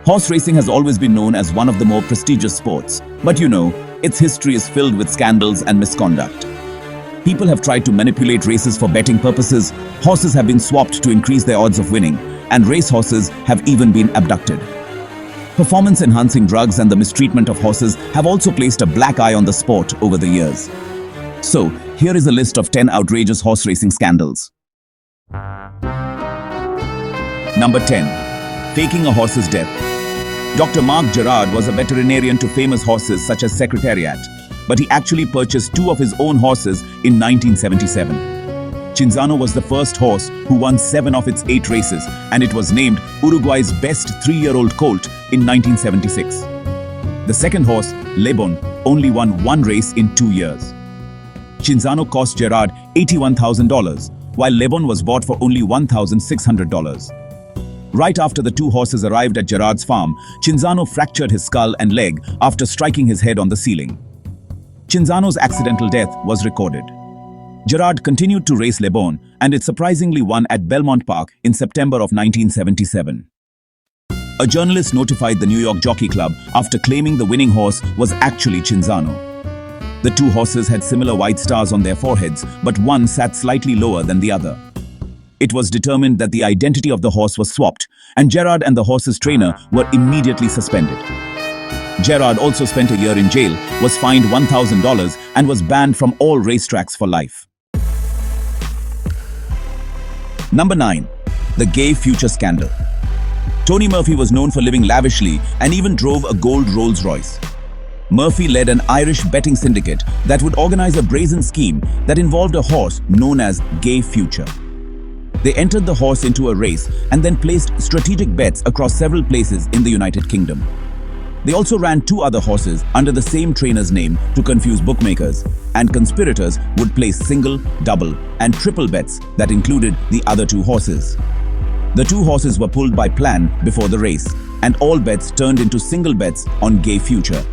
Horse racing has always been known as one of the more prestigious sports, but its history is filled with scandals and misconduct. People have tried to manipulate races for betting purposes, horses have been swapped to increase their odds of winning, and racehorses have even been abducted. Performance-enhancing drugs and the mistreatment of horses have also placed a black eye on the sport over the years. So, here is a list of 10 outrageous horse racing scandals. Number 10. Faking a horse's death. Dr. Mark Gerard was a veterinarian to famous horses such as Secretariat, but he actually purchased 2 of his own horses in 1977. Cinzano was the first horse who won 7 of its 8 races, and it was named Uruguay's best 3-year-old colt in 1976. The second horse, Lebon, only won 1 race in 2 years. Cinzano cost Gerard $81,000, while Lebon was bought for only $1,600. Right after the 2 horses arrived at Gerard's farm, Cinzano fractured his skull and leg after striking his head on the ceiling. Cinzano's accidental death was recorded. Gerard continued to race Lebon, and it surprisingly won at Belmont Park in September of 1977. A journalist notified the New York Jockey Club after claiming the winning horse was actually Cinzano. The 2 horses had similar white stars on their foreheads, but one sat slightly lower than the other. It was determined that the identity of the horse was swapped, and Gerard and the horse's trainer were immediately suspended. Gerard also spent a year in jail, was fined $1,000, and was banned from all racetracks for life. Number 9. The Gay Future Scandal. Tony Murphy was known for living lavishly and even drove a gold Rolls-Royce. Murphy led an Irish betting syndicate that would organize a brazen scheme that involved a horse known as Gay Future. They entered the horse into a race and then placed strategic bets across several places in the United Kingdom. They also ran 2 other horses under the same trainer's name to confuse bookmakers, and conspirators would place single, double, and triple bets that included the other 2 horses. The 2 horses were pulled by plan before the race, and all bets turned into single bets on Gay Future.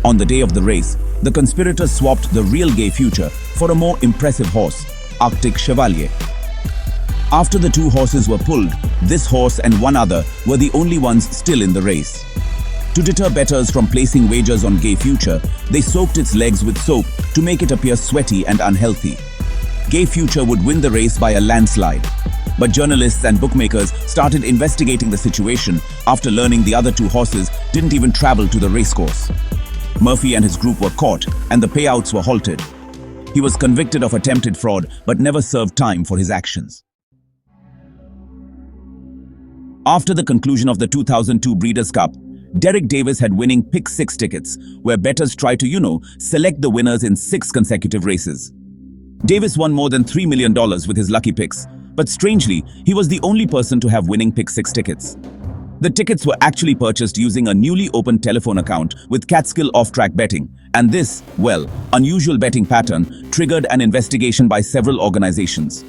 On the day of the race, the conspirators swapped the real Gay Future for a more impressive horse, Arctic Chevalier. After the 2 horses were pulled, this horse and 1 other were the only ones still in the race. To deter bettors from placing wagers on Gay Future, they soaked its legs with soap to make it appear sweaty and unhealthy. Gay Future would win the race by a landslide. But journalists and bookmakers started investigating the situation after learning the other 2 horses didn't even travel to the racecourse. Murphy and his group were caught, and the payouts were halted. He was convicted of attempted fraud but never served time for his actions. After the conclusion of the 2002 Breeders' Cup, Derek Davis had winning Pick 6 tickets, where bettors try to, select the winners in 6 consecutive races. Davis won more than $3 million with his lucky picks, but strangely, he was the only person to have winning Pick 6 tickets. The tickets were actually purchased using a newly opened telephone account with Catskill off-track betting, and this, unusual betting pattern triggered an investigation by several organizations.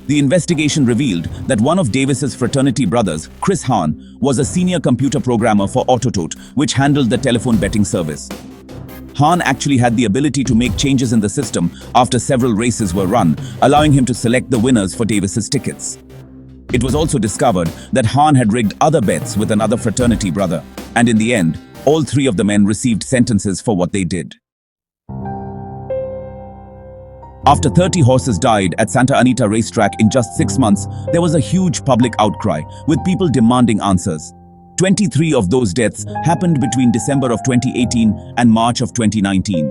The investigation revealed that one of Davis's fraternity brothers, Chris Hahn, was a senior computer programmer for Autotote, which handled the telephone betting service. Hahn actually had the ability to make changes in the system after several races were run, allowing him to select the winners for Davis's tickets. It was also discovered that Hahn had rigged other bets with another fraternity brother, and in the end, all 3 of the men received sentences for what they did. After 30 horses died at Santa Anita racetrack in just 6 months, there was a huge public outcry, with people demanding answers. 23 of those deaths happened between December of 2018 and March of 2019.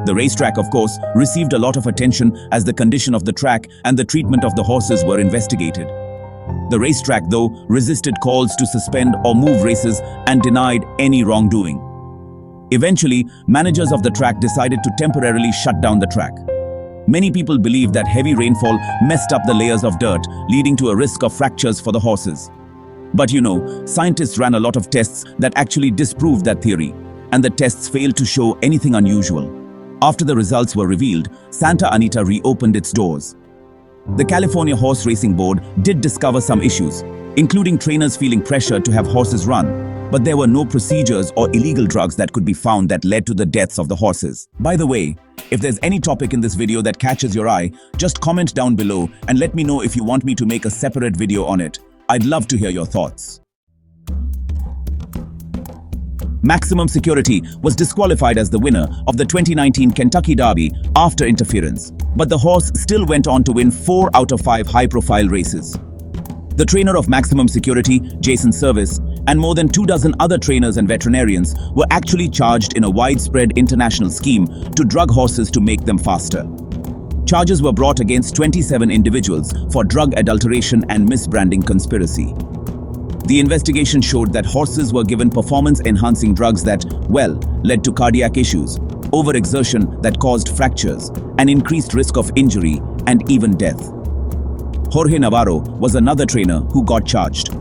The racetrack, of course, received a lot of attention as the condition of the track and the treatment of the horses were investigated. The racetrack, though, resisted calls to suspend or move races and denied any wrongdoing. Eventually, managers of the track decided to temporarily shut down the track. Many people believe that heavy rainfall messed up the layers of dirt, leading to a risk of fractures for the horses. But scientists ran a lot of tests that actually disproved that theory, and the tests failed to show anything unusual. After the results were revealed, Santa Anita reopened its doors. The California Horse Racing Board did discover some issues, including trainers feeling pressure to have horses run, but there were no procedures or illegal drugs that could be found that led to the deaths of the horses. By the way, if there's any topic in this video that catches your eye, just comment down below and let me know if you want me to make a separate video on it. I'd love to hear your thoughts. Maximum Security was disqualified as the winner of the 2019 Kentucky Derby after interference, but the horse still went on to win 4 out of 5 high-profile races. The trainer of Maximum Security, Jason Service, and more than 24 other trainers and veterinarians were actually charged in a widespread international scheme to drug horses to make them faster. Charges were brought against 27 individuals for drug adulteration and misbranding conspiracy. The investigation showed that horses were given performance-enhancing drugs that, led to cardiac issues, overexertion that caused fractures, an increased risk of injury, and even death. Jorge Navarro was another trainer who got charged.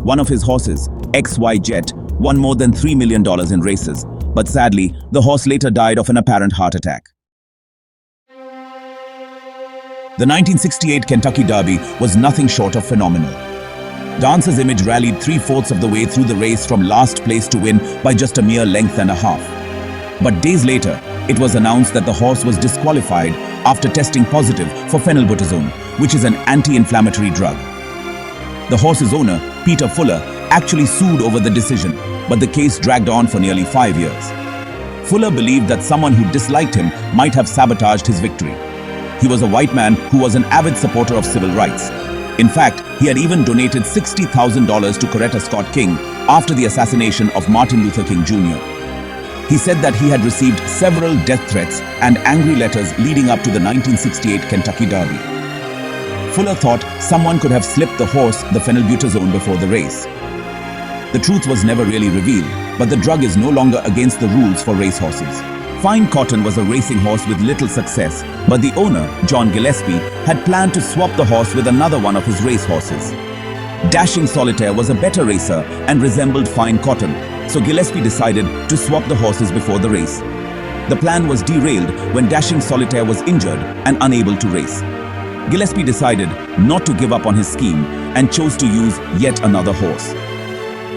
One of his horses, XY Jet, won more than $3 million in races, but sadly, the horse later died of an apparent heart attack. The 1968 Kentucky Derby was nothing short of phenomenal. Dancer's Image rallied 3/4 of the way through the race from last place to win by just a mere length and a half. But days later, it was announced that the horse was disqualified after testing positive for phenylbutazone, which is an anti-inflammatory drug. The horse's owner, Peter Fuller, actually sued over the decision, but the case dragged on for nearly 5 years. Fuller believed that someone who disliked him might have sabotaged his victory. He was a white man who was an avid supporter of civil rights. In fact, he had even donated $60,000 to Coretta Scott King after the assassination of Martin Luther King Jr. He said that he had received several death threats and angry letters leading up to the 1968 Kentucky Derby. Fuller thought someone could have slipped the horse the phenylbutazone before the race. The truth was never really revealed, but the drug is no longer against the rules for racehorses. Fine Cotton was a racing horse with little success, but the owner, John Gillespie, had planned to swap the horse with another one of his racehorses. Dashing Solitaire was a better racer and resembled Fine Cotton, so Gillespie decided to swap the horses before the race. The plan was derailed when Dashing Solitaire was injured and unable to race. Gillespie decided not to give up on his scheme and chose to use yet another horse.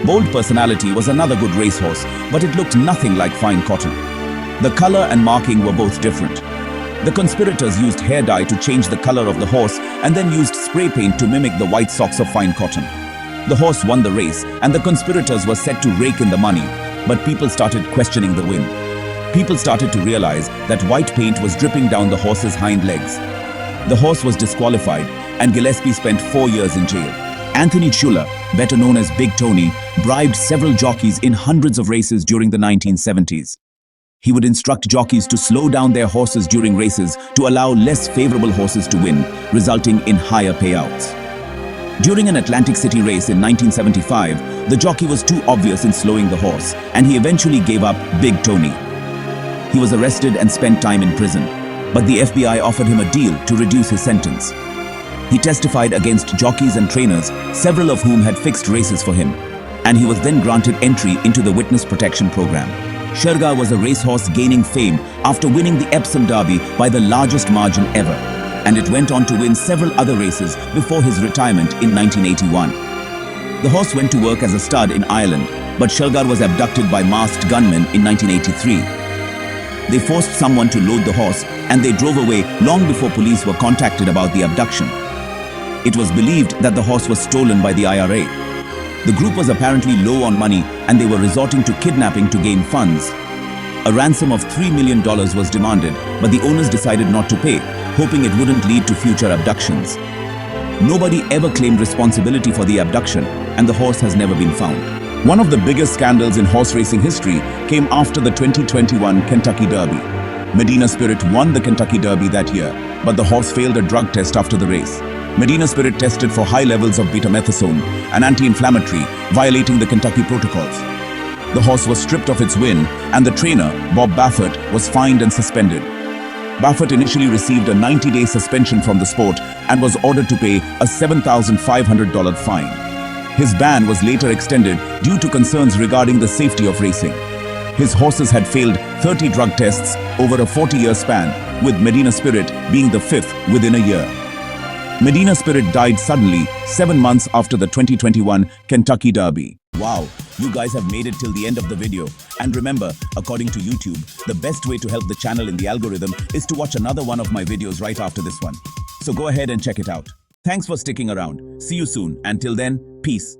Bold Personality was another good racehorse, but it looked nothing like Fine Cotton. The color and marking were both different. The conspirators used hair dye to change the color of the horse and then used spray paint to mimic the white socks of Fine Cotton. The horse won the race and the conspirators were set to rake in the money, but people started questioning the win. People started to realize that white paint was dripping down the horse's hind legs. The horse was disqualified and Gillespie spent 4 years in jail. Anthony Schuller, better known as Big Tony, bribed several jockeys in hundreds of races during the 1970s. He would instruct jockeys to slow down their horses during races to allow less favorable horses to win, resulting in higher payouts. During an Atlantic City race in 1975, the jockey was too obvious in slowing the horse, and he eventually gave up Big Tony. He was arrested and spent time in prison, but the FBI offered him a deal to reduce his sentence. He testified against jockeys and trainers, several of whom had fixed races for him, and he was then granted entry into the Witness Protection Program. Shergar was a racehorse gaining fame after winning the Epsom Derby by the largest margin ever, and it went on to win several other races before his retirement in 1981. The horse went to work as a stud in Ireland, but Shergar was abducted by masked gunmen in 1983. They forced someone to load the horse, and they drove away long before police were contacted about the abduction. It was believed that the horse was stolen by the IRA. The group was apparently low on money and they were resorting to kidnapping to gain funds. A ransom of $3 million was demanded, but the owners decided not to pay, hoping it wouldn't lead to future abductions. Nobody ever claimed responsibility for the abduction, and the horse has never been found. One of the biggest scandals in horse racing history came after the 2021 Kentucky Derby. Medina Spirit won the Kentucky Derby that year, but the horse failed a drug test after the race. Medina Spirit tested for high levels of betamethasone, an anti-inflammatory, violating the Kentucky protocols. The horse was stripped of its win, and the trainer, Bob Baffert, was fined and suspended. Baffert initially received a 90-day suspension from the sport and was ordered to pay a $7,500 fine. His ban was later extended due to concerns regarding the safety of racing. His horses had failed 30 drug tests over a 40-year span, with Medina Spirit being the 5th within a year. Medina Spirit died suddenly 7 months after the 2021 Kentucky Derby. Wow, you guys have made it till the end of the video. And remember, according to YouTube, the best way to help the channel in the algorithm is to watch another one of my videos right after this one. So go ahead and check it out. Thanks for sticking around. See you soon. Until then, peace.